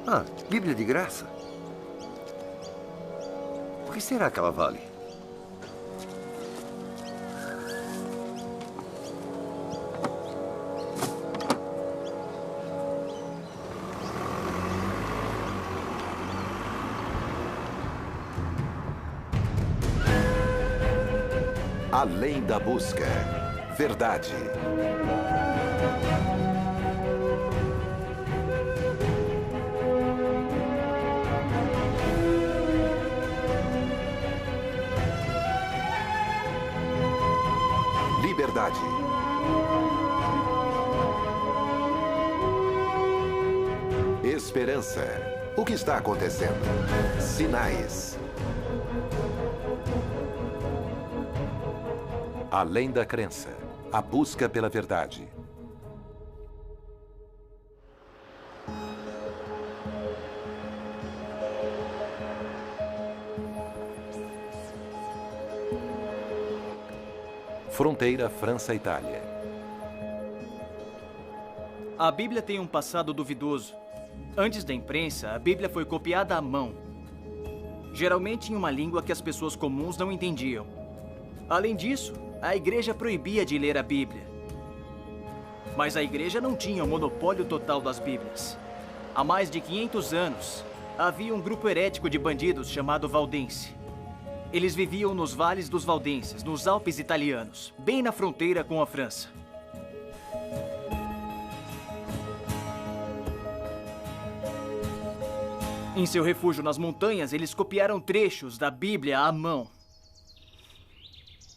Ah, Bíblia de graça? O que será que ela vale? Além da busca. Verdade. Liberdade. Esperança. O que está acontecendo? Sinais. Além da crença. A busca pela verdade. Fronteira França-Itália. A Bíblia tem um passado duvidoso. Antes da imprensa, a Bíblia foi copiada à mão. Geralmente em uma língua que as pessoas comuns não entendiam. Além disso, a igreja proibia de ler a Bíblia. Mas a igreja não tinha o monopólio total das Bíblias. Há mais de 500 anos, havia um grupo herético de bandidos chamado Valdense. Eles viviam nos vales dos Valdenses, nos Alpes italianos, bem na fronteira com a França. Em seu refúgio nas montanhas, eles copiaram trechos da Bíblia à mão.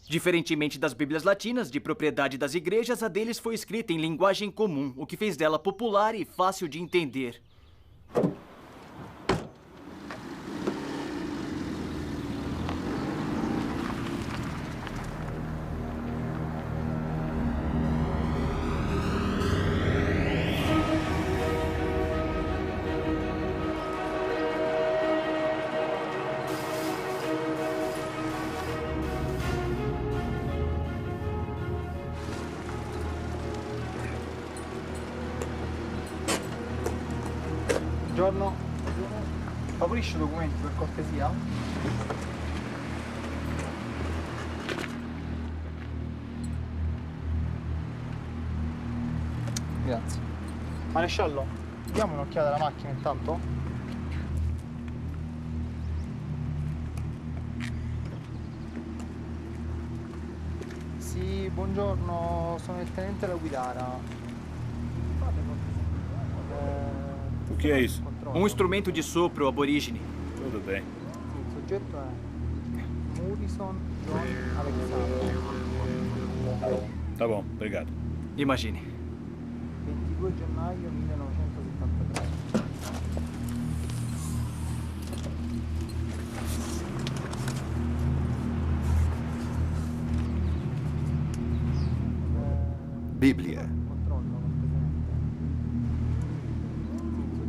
Diferentemente das Bíblias latinas, de propriedade das igrejas, a deles foi escrita em linguagem comum, o que fez dela popular e fácil de entender. Buongiorno. Favorisce i documenti per cortesia? Grazie. Maresciallo, diamo un'occhiata alla macchina intanto? Sì, buongiorno, sono il tenente da guidare. O que é isso? Um instrumento de sopro aborígene. Tudo bem. Sì, il soggetto è Murison John Alexander. Tá bom, obrigado. Imagine. 22 gennaio 1973. Bíblia. Controllo,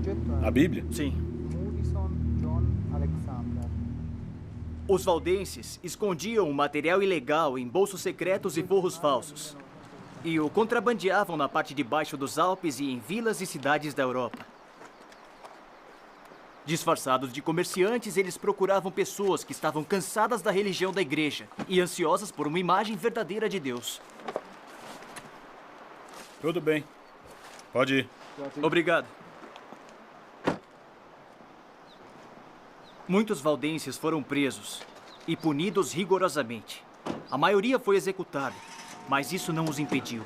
Presidente. A Bíblia? Sim. Murison John Alexander. Os valdenses escondiam o material ilegal em bolsos secretos e forros falsos. E o contrabandeavam na parte de baixo dos Alpes e em vilas e cidades da Europa. Disfarçados de comerciantes, eles procuravam pessoas que estavam cansadas da religião da igreja e ansiosas por uma imagem verdadeira de Deus. Tudo bem. Pode ir. Obrigado. Muitos valdenses foram presos e punidos rigorosamente. A maioria foi executada, mas isso não os impediu.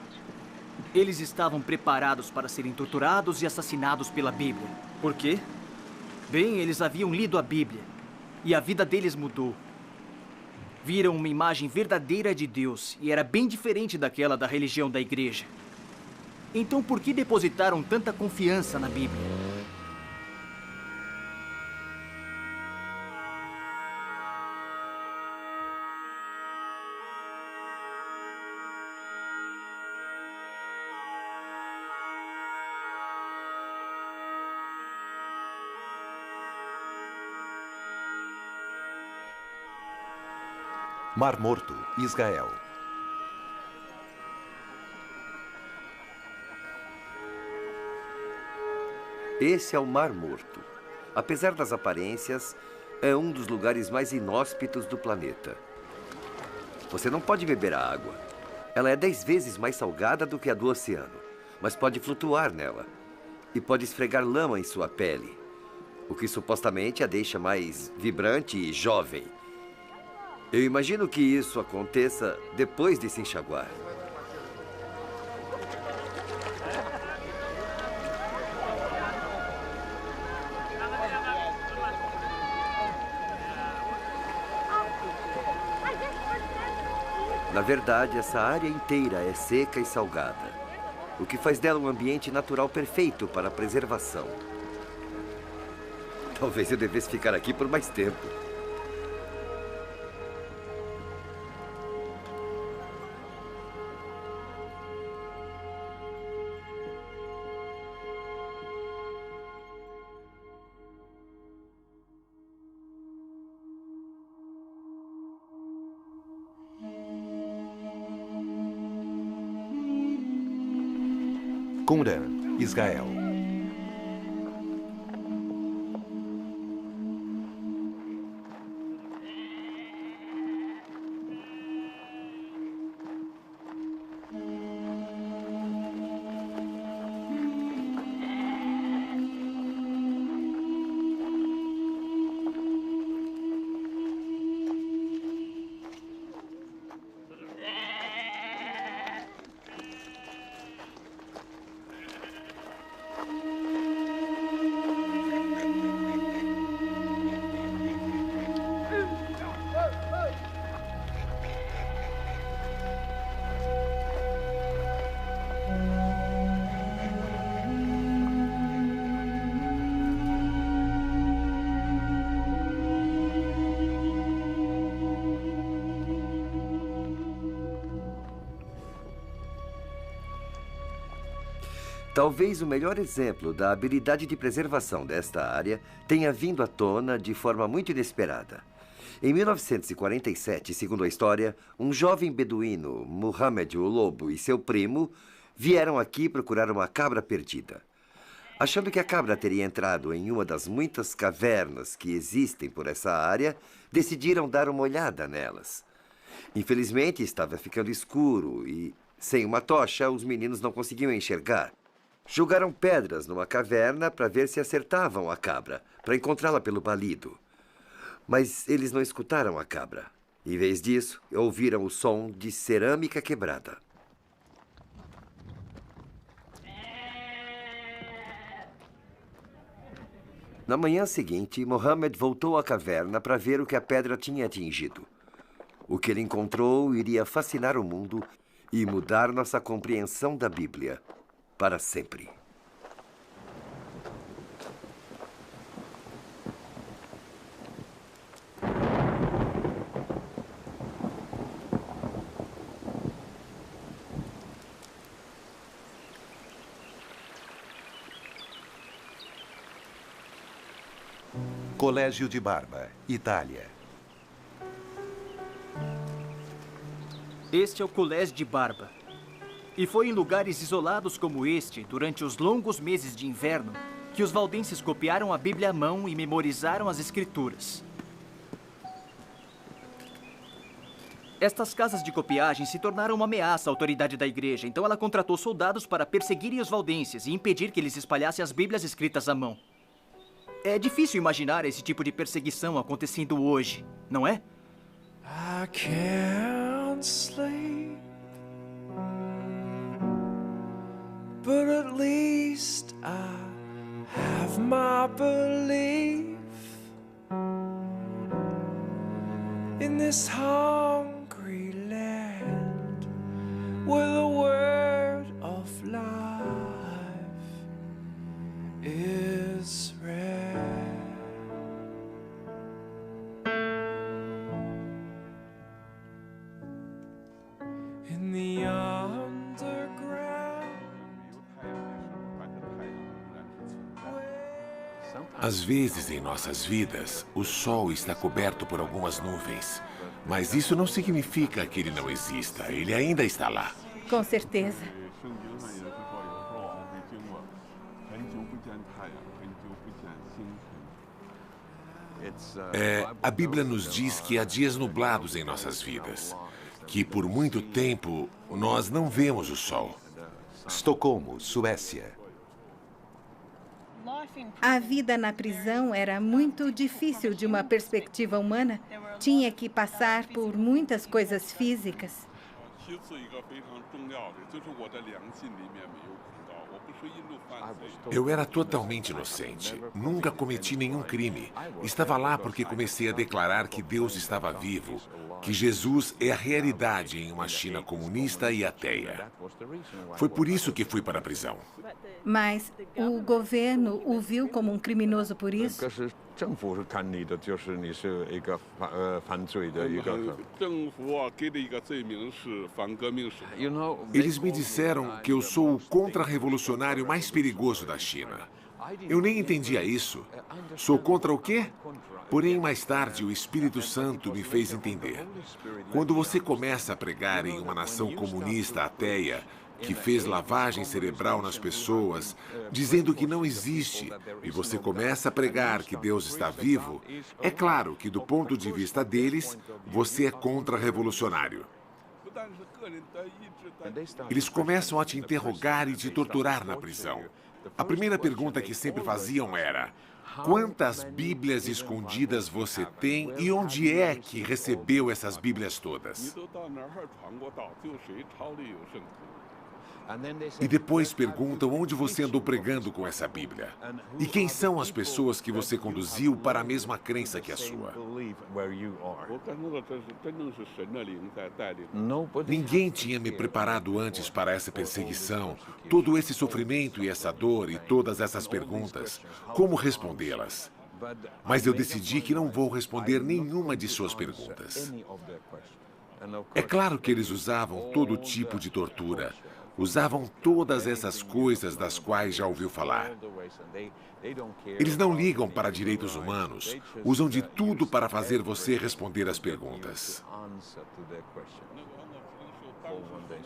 Eles estavam preparados para serem torturados e assassinados pela Bíblia. Por quê? Bem, eles haviam lido a Bíblia e a vida deles mudou. Viram uma imagem verdadeira de Deus e era bem diferente daquela da religião da igreja. Então, por que depositaram tanta confiança na Bíblia? Mar Morto, Israel. Esse é o Mar Morto. Apesar das aparências, é um dos lugares mais inóspitos do planeta. Você não pode beber a água. Ela é 10 vezes mais salgada do que a do oceano, mas pode flutuar nela e pode esfregar lama em sua pele, o que supostamente a deixa mais vibrante e jovem. Eu imagino que isso aconteça depois de se enxaguar. Na verdade, essa área inteira é seca e salgada, o que faz dela um ambiente natural perfeito para a preservação. Talvez eu devesse ficar aqui por mais tempo. Qumran, Israel. Talvez o melhor exemplo da habilidade de preservação desta área tenha vindo à tona de forma muito inesperada. Em 1947, segundo a história, um jovem beduíno, Muhammad o Lobo, e seu primo vieram aqui procurar uma cabra perdida. Achando que a cabra teria entrado em uma das muitas cavernas que existem por essa área, decidiram dar uma olhada nelas. Infelizmente, estava ficando escuro e, sem uma tocha, os meninos não conseguiam enxergar. Jogaram pedras numa caverna para ver se acertavam a cabra, para encontrá-la pelo balido. Mas eles não escutaram a cabra. Em vez disso, ouviram o som de cerâmica quebrada. Na manhã seguinte, Mohammed voltou à caverna para ver o que a pedra tinha atingido. O que ele encontrou iria fascinar o mundo e mudar nossa compreensão da Bíblia para sempre. Colégio de Barba, Itália. Este é o Colégio de Barba. E foi em lugares isolados como este, durante os longos meses de inverno, que os valdenses copiaram a Bíblia à mão e memorizaram as Escrituras. Estas casas de copiagem se tornaram uma ameaça à autoridade da igreja, então ela contratou soldados para perseguirem os valdenses e impedir que eles espalhassem as Bíblias escritas à mão. É difícil imaginar esse tipo de perseguição acontecendo hoje, não é? I can't sleep, but at least I have my belief in this hungry land where the word of life is rare. In the underground. Às vezes em nossas vidas, o sol está coberto por algumas nuvens. Mas isso não significa que ele não exista. Ele ainda está lá. Com certeza. A Bíblia nos diz que há dias nublados em nossas vidas, que por muito tempo nós não vemos o sol. Estocolmo, Suécia. A vida na prisão era muito difícil de uma perspectiva humana. Tinha que passar por muitas coisas físicas. Eu era totalmente inocente. Nunca cometi nenhum crime. Estava lá porque comecei a declarar que Deus estava vivo, que Jesus é a realidade em uma China comunista e ateia. Foi por isso que fui para a prisão. Mas o governo o viu como um criminoso por isso? Eles me disseram que eu sou o contra-revolucionário mais perigoso da China. Eu nem entendia isso. Sou contra o quê? Porém, mais tarde, o Espírito Santo me fez entender. Quando você começa a pregar em uma nação comunista ateia, que fez lavagem cerebral nas pessoas, dizendo que não existe, e você começa a pregar que Deus está vivo, é claro que, do ponto de vista deles, você é contra-revolucionário. Eles começam a te interrogar e te torturar na prisão. A primeira pergunta que sempre faziam era: quantas Bíblias escondidas você tem e onde é que recebeu essas Bíblias todas? E depois perguntam onde você andou pregando com essa Bíblia. E quem são as pessoas que você conduziu para a mesma crença que a sua. Ninguém tinha me preparado antes para essa perseguição, todo esse sofrimento e essa dor e todas essas perguntas. Como respondê-las? Mas eu decidi que não vou responder nenhuma de suas perguntas. É claro que eles usavam todo tipo de tortura. Usavam todas essas coisas das quais já ouviu falar. Eles não ligam para direitos humanos. Usam de tudo para fazer você responder as perguntas.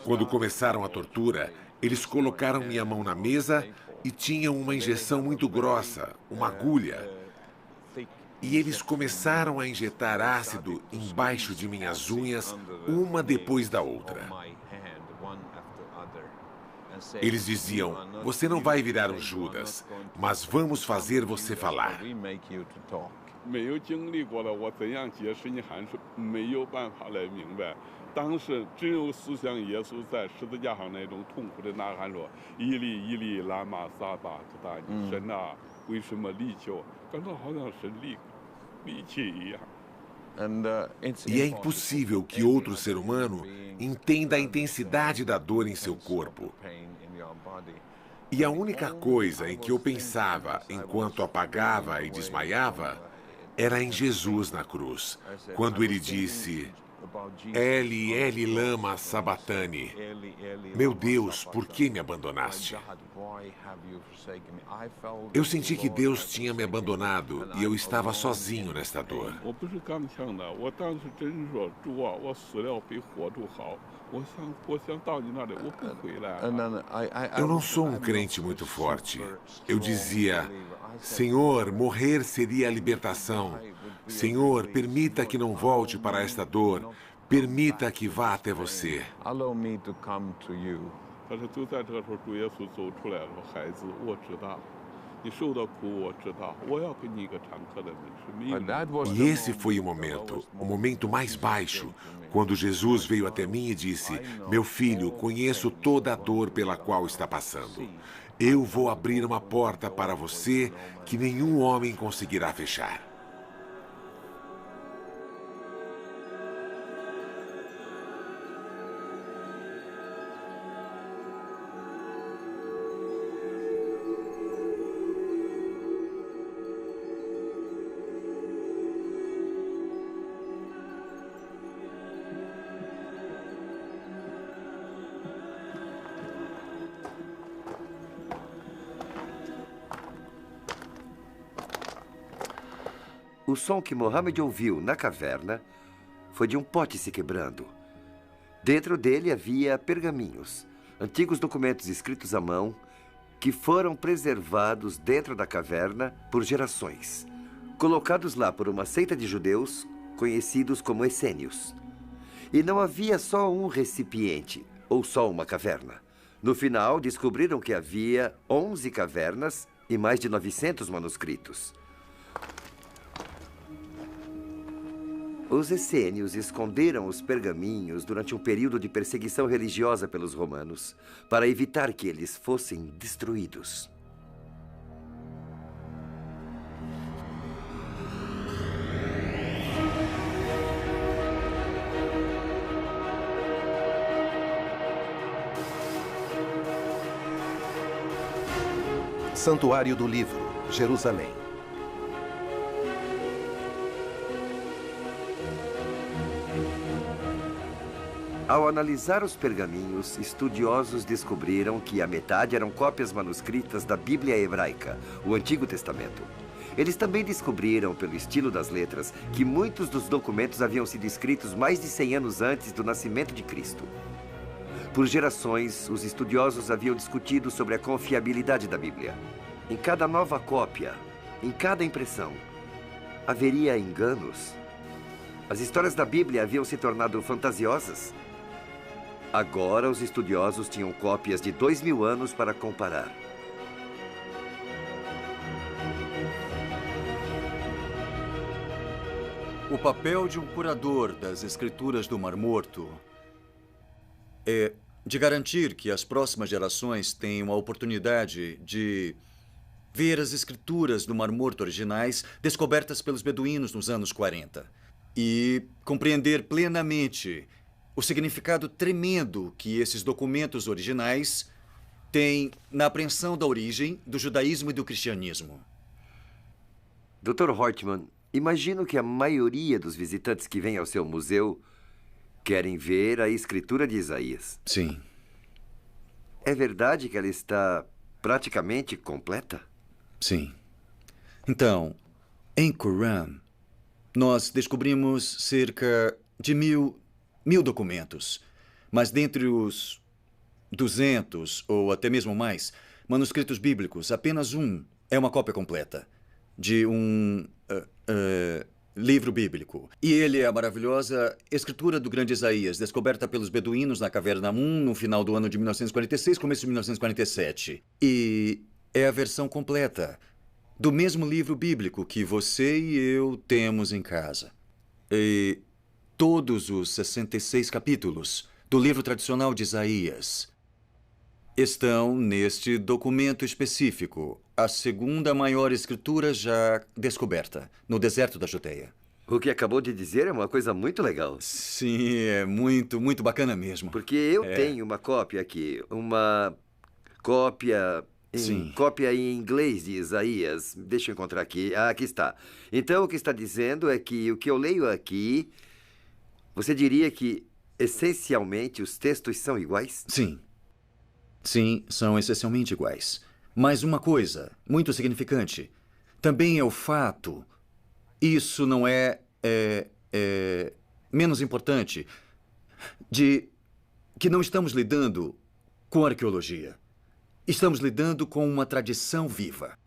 Quando começaram a tortura, eles colocaram minha mão na mesa e tinham uma injeção muito grossa, uma agulha. E eles começaram a injetar ácido embaixo de minhas unhas, uma depois da outra. Eles diziam: você não vai virar um Judas, mas vamos fazer você falar. E é impossível que outro ser humano entenda a intensidade da dor em seu corpo. E a única coisa em que eu pensava enquanto apagava e desmaiava era em Jesus na cruz, quando ele disse: Eli, Eli, lama sabachthani. Meu Deus, por que me abandonaste? Eu senti que Deus tinha me abandonado e eu estava sozinho nesta dor. Eu não sou um crente muito forte. Eu dizia: Senhor, morrer seria a libertação. Senhor, permita que não volte para esta dor. Permita que vá até você. E esse foi o momento mais baixo, quando Jesus veio até mim e disse: meu filho, conheço toda a dor pela qual está passando. Eu vou abrir uma porta para você que nenhum homem conseguirá fechar. O som que Mohammed ouviu na caverna foi de um pote se quebrando. Dentro dele havia pergaminhos, antigos documentos escritos à mão, que foram preservados dentro da caverna por gerações. colocados lá por uma seita de judeus conhecidos como essênios. E não havia só um recipiente ou só uma caverna. No final, descobriram que havia 11 cavernas e mais de 900 manuscritos. Os essênios esconderam os pergaminhos durante um período de perseguição religiosa pelos romanos, para evitar que eles fossem destruídos. Santuário do Livro, Jerusalém. Ao analisar os pergaminhos, estudiosos descobriram que a metade eram cópias manuscritas da Bíblia hebraica, o Antigo Testamento. Eles também descobriram, pelo estilo das letras, que muitos dos documentos haviam sido escritos mais de 100 anos antes do nascimento de Cristo. Por gerações, os estudiosos haviam discutido sobre a confiabilidade da Bíblia. Em cada nova cópia, em cada impressão, haveria enganos. As histórias da Bíblia haviam se tornado fantasiosas. Agora, os estudiosos tinham cópias de 2000 anos para comparar. O papel de um curador das Escrituras do Mar Morto é de garantir que as próximas gerações tenham a oportunidade de ver as Escrituras do Mar Morto originais descobertas pelos beduínos nos anos 40 e compreender plenamente o significado tremendo que esses documentos originais têm na apreensão da origem do judaísmo e do cristianismo. Dr. Hortman, imagino que a maioria dos visitantes que vêm ao seu museu querem ver a escritura de Isaías. Sim. É verdade que ela está praticamente completa? Sim. Então, em Qumran, nós descobrimos cerca de mil documentos. Mas dentre os 200, ou até mesmo mais, manuscritos bíblicos, apenas um é uma cópia completa de um livro bíblico. E ele é a maravilhosa Escritura do Grande Isaías, descoberta pelos beduínos na Caverna Amun no final do ano de 1946, começo de 1947. E é a versão completa do mesmo livro bíblico que você e eu temos em casa. E todos os 66 capítulos do livro tradicional de Isaías estão neste documento específico, a segunda maior escritura já descoberta no deserto da Judeia. O que acabou de dizer é uma coisa muito legal. Sim, é muito, muito bacana mesmo. Porque eu tenho uma cópia aqui, uma cópia em inglês de Isaías. Deixa eu encontrar aqui. Ah, aqui está. Então, o que está dizendo é que o que eu leio aqui, você diria que, essencialmente, os textos são iguais? Sim. Sim, são essencialmente iguais. Mas uma coisa muito significante também é o fato, isso não é menos importante, de que não estamos lidando com arqueologia. Estamos lidando com uma tradição viva.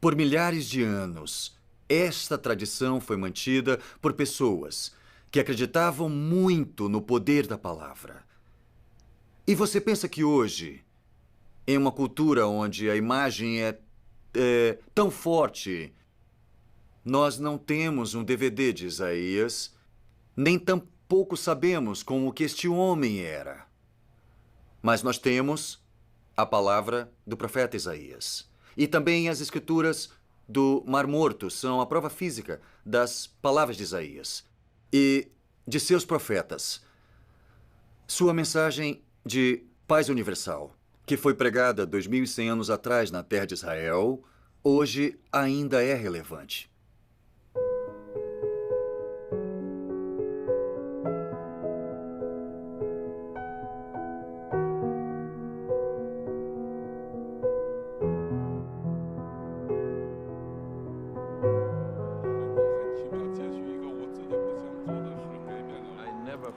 Por milhares de anos, esta tradição foi mantida por pessoas que acreditavam muito no poder da palavra. E você pensa que hoje, em uma cultura onde a imagem é tão forte, nós não temos um DVD de Isaías, nem tampouco sabemos como que este homem era. Mas nós temos a palavra do profeta Isaías. E também as escrituras do Mar Morto são a prova física das palavras de Isaías e de seus profetas. Sua mensagem de paz universal, que foi pregada 2100 anos atrás na terra de Israel, hoje ainda é relevante.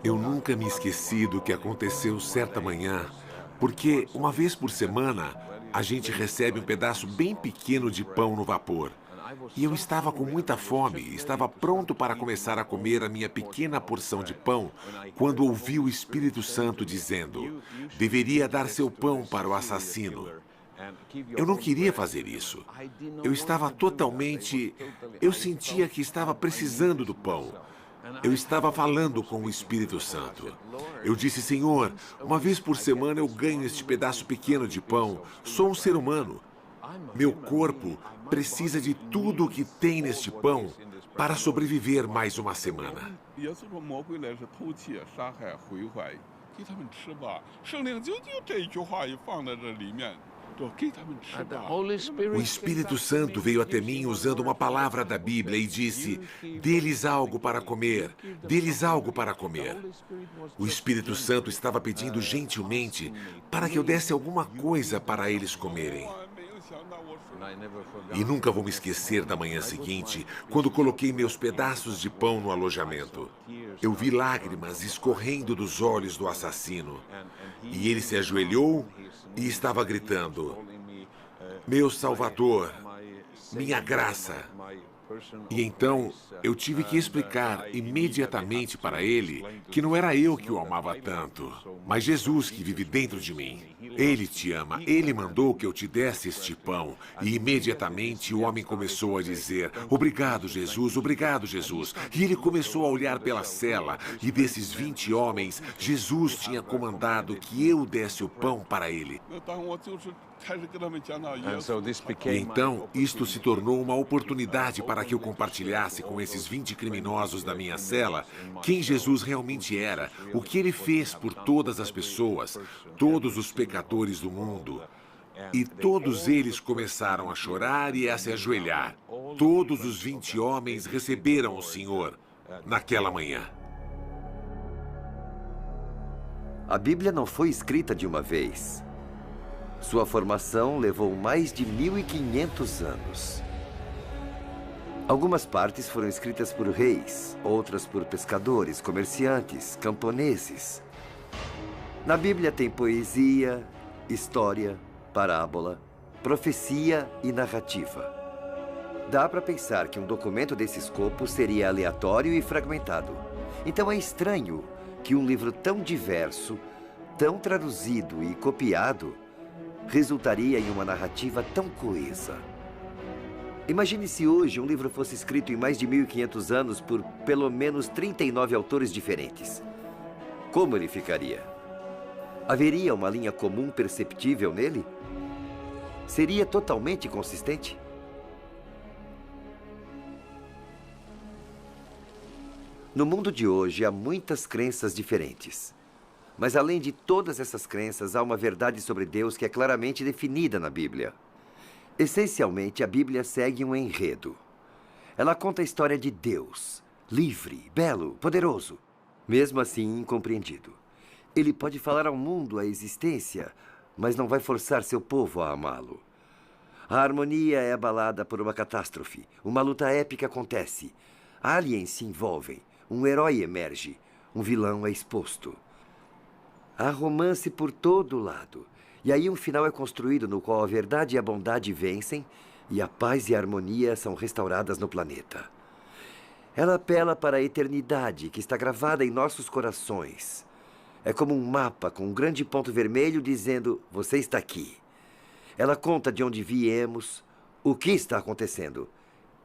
Eu nunca me esqueci do que aconteceu certa manhã, porque uma vez por semana a gente recebe um pedaço bem pequeno de pão no vapor. E eu estava com muita fome e estava pronto para começar a comer a minha pequena porção de pão, quando ouvi o Espírito Santo dizendo: deveria dar seu pão para o assassino. Eu não queria fazer isso. Eu estava totalmente... Eu sentia que estava precisando do pão. Eu estava falando com o Espírito Santo. Eu disse: Senhor, uma vez por semana eu ganho este pedaço pequeno de pão. Sou um ser humano. Meu corpo precisa de tudo o que tem neste pão para sobreviver mais uma semana. O Espírito Santo veio até mim usando uma palavra da Bíblia e disse: dê-lhes algo para comer, dê-lhes algo para comer. O Espírito Santo estava pedindo gentilmente para que eu desse alguma coisa para eles comerem. E nunca vou me esquecer da manhã seguinte, quando coloquei meus pedaços de pão no alojamento. Eu vi lágrimas escorrendo dos olhos do assassino. E ele se ajoelhou e estava gritando: meu Salvador, minha graça. E então eu tive que explicar imediatamente para ele que não era eu que o amava tanto, mas Jesus que vive dentro de mim. Ele te ama, ele mandou que eu te desse este pão. E imediatamente o homem começou a dizer: obrigado, Jesus, obrigado, Jesus. E ele começou a olhar pela cela, e desses 20 homens, Jesus tinha comandado que eu desse o pão para ele. E então, isto se tornou uma oportunidade para que eu compartilhasse com esses 20 criminosos da minha cela quem Jesus realmente era, o que ele fez por todas as pessoas, todos os pecadores do mundo. E todos eles começaram a chorar e a se ajoelhar. Todos os 20 homens receberam o Senhor naquela manhã. A Bíblia não foi escrita de uma vez. Sua formação levou mais de 1.500 anos. Algumas partes foram escritas por reis, outras por pescadores, comerciantes, camponeses. Na Bíblia tem poesia, história, parábola, profecia e narrativa. Dá para pensar que um documento desse escopo seria aleatório e fragmentado. Então é estranho que um livro tão diverso, tão traduzido e copiado, resultaria em uma narrativa tão coesa. Imagine se hoje um livro fosse escrito em mais de 1.500 anos por pelo menos 39 autores diferentes. Como ele ficaria? Haveria uma linha comum perceptível nele? Seria totalmente consistente? No mundo de hoje há muitas crenças diferentes. Mas além de todas essas crenças, há uma verdade sobre Deus que é claramente definida na Bíblia. Essencialmente, a Bíblia segue um enredo. Ela conta a história de Deus, livre, belo, poderoso, mesmo assim incompreendido. Ele pode falar ao mundo a existência, mas não vai forçar seu povo a amá-lo. A harmonia é abalada por uma catástrofe. Uma luta épica acontece. Aliens se envolvem. Um herói emerge. Um vilão é exposto. Há romance por todo lado. E aí um final é construído no qual a verdade e a bondade vencem e a paz e a harmonia são restauradas no planeta. Ela apela para a eternidade que está gravada em nossos corações. É como um mapa com um grande ponto vermelho dizendo: você está aqui. Ela conta de onde viemos, o que está acontecendo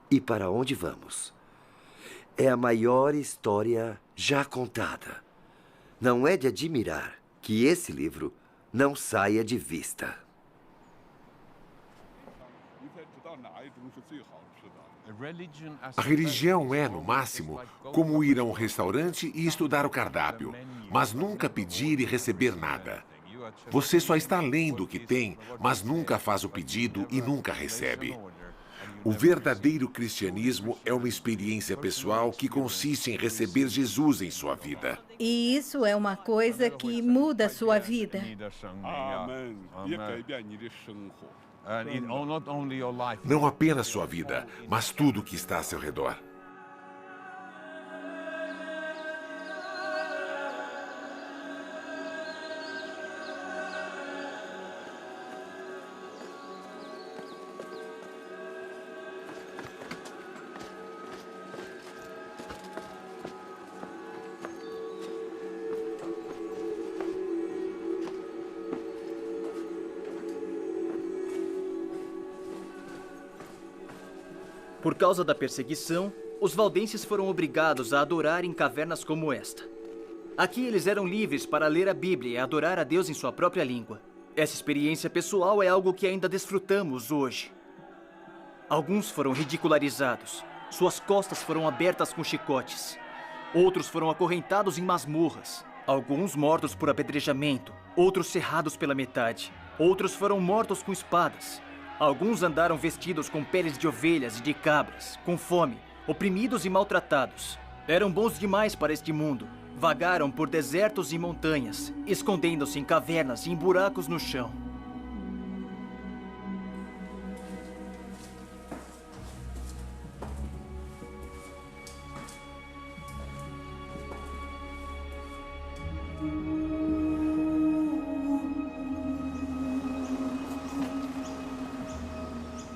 e para onde vamos. É a maior história já contada. Não é de admirar que esse livro não saia de vista. A religião é, no máximo, como ir a um restaurante e estudar o cardápio, mas nunca pedir e receber nada. Você só está lendo o que tem, mas nunca faz o pedido e nunca recebe. O verdadeiro cristianismo é uma experiência pessoal que consiste em receber Jesus em sua vida. E isso é uma coisa que muda a sua vida. Não apenas sua vida, mas tudo que está a seu redor. Por causa da perseguição, os valdenses foram obrigados a adorar em cavernas como esta. Aqui eles eram livres para ler a Bíblia e adorar a Deus em sua própria língua. Essa experiência pessoal é algo que ainda desfrutamos hoje. Alguns foram ridicularizados. Suas costas foram abertas com chicotes. Outros foram acorrentados em masmorras. Alguns mortos por apedrejamento. Outros serrados pela metade. Outros foram mortos com espadas. Alguns andaram vestidos com peles de ovelhas e de cabras, com fome, oprimidos e maltratados. Eram bons demais para este mundo. Vagaram por desertos e montanhas, escondendo-se em cavernas e em buracos no chão.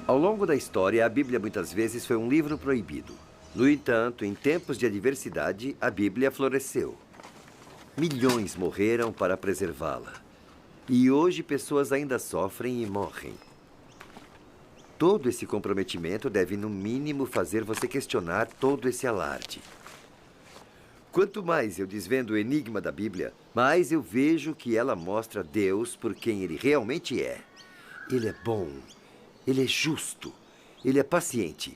Ao longo da história, a Bíblia muitas vezes foi um livro proibido. No entanto, em tempos de adversidade, a Bíblia floresceu. Milhões morreram para preservá-la. E hoje pessoas ainda sofrem e morrem. Todo esse comprometimento deve, no mínimo, fazer você questionar todo esse alarde. Quanto mais eu desvendo o enigma da Bíblia, mais eu vejo que ela mostra Deus por quem Ele realmente é. Ele é bom, Ele é justo, Ele é paciente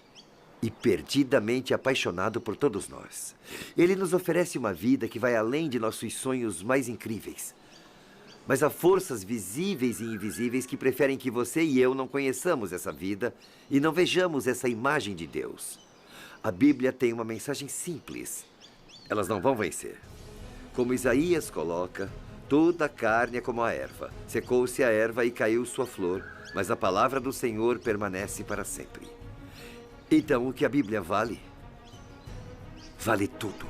e perdidamente apaixonado por todos nós. Ele nos oferece uma vida que vai além de nossos sonhos mais incríveis. Mas há forças visíveis e invisíveis que preferem que você e eu não conheçamos essa vida e não vejamos essa imagem de Deus. A Bíblia tem uma mensagem simples. Elas não vão vencer. Como Isaías coloca, toda a carne é como a erva. Secou-se a erva e caiu sua flor, mas a palavra do Senhor permanece para sempre. Então, o que a Bíblia vale? Vale tudo.